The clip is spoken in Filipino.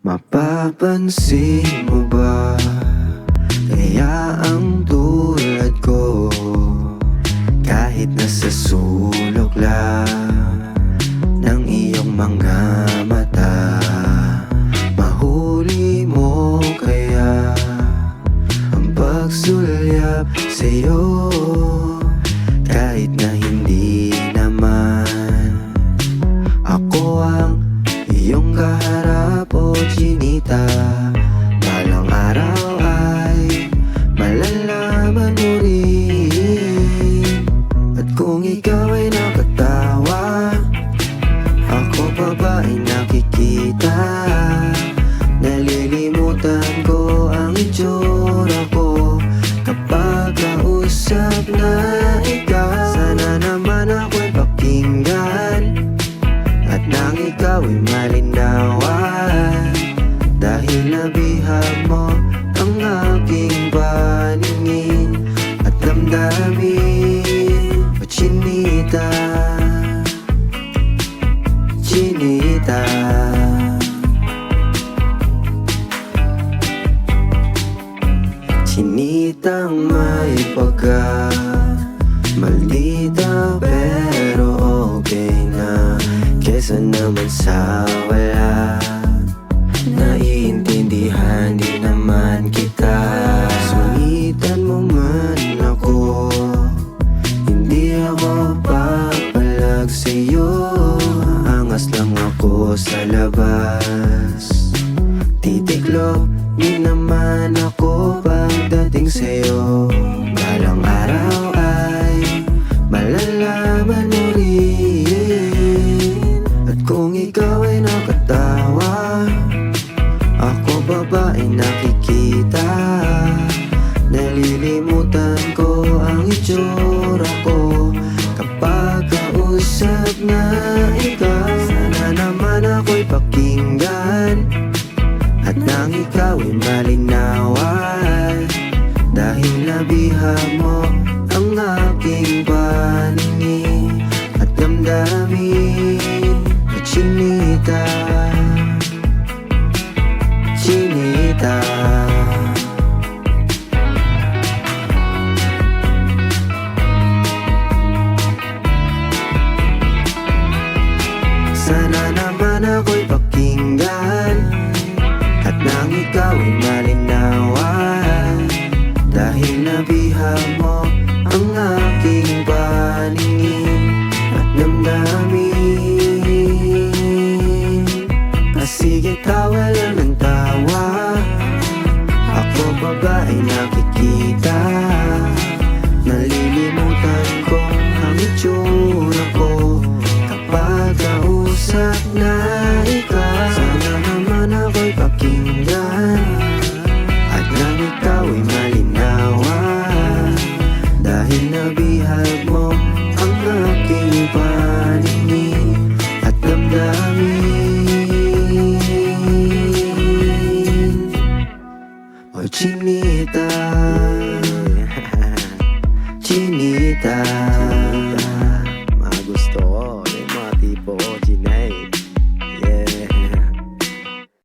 Mapapansin mo ba, kaya ang tulad ko, kahit nasa sulok lang ng iyong mga mata, mahuli mo kaya ang pagsulyap sa'yo, kahit na hindi naman ako ang iyong kaharap o chinita. Balang araw ay malalaman mo rin, at kung ikaw ay nakatawa, ako pa ba ay nakikita? Nalilimutan ko ang itsura ko kapag kausap na ikaw. Sana naman ako'y pakinggan, at nang ikaw ay malinawan, dahil nabihag mo ang aking paningin at damdamin. O chinita, chinita, chinitang may pagka maldita, pero okay na kesa naman sa wala. Naiintindihan din naman kita. Sungitan mo man ako, hindi ako papalag sa'yo. Angas lang ako sa labas, titiklop din naman ako pagdating sa'yo. Balang araw ay malalaman mo rin, at kung ikaw ay nakatawa, ako pa ba ay nakikita? Nalilimutan ko ang itsura ko kapag kausap na ikaw. Sana naman ako'y pakinggan, at nang ikaw ay malinawan, dahil nabihag mo ang aking paningin at damdamin. O chinita, chinita, sana naman ako'y pakinggan, at nang ikaw ay malinawan, dahil nabihag mo ang aking paningin at damdamin. Sige, tawa lang ng tawa, ako pa ba ay nakikita? Nalilimutan ko ang itsura ko kapag kausap na ikaw. Sana naman ako'y pakinggan, at nang ikaw ay malinawan, dahil nabihag mo ang aking paningin at damdamin. O chinita, chinita,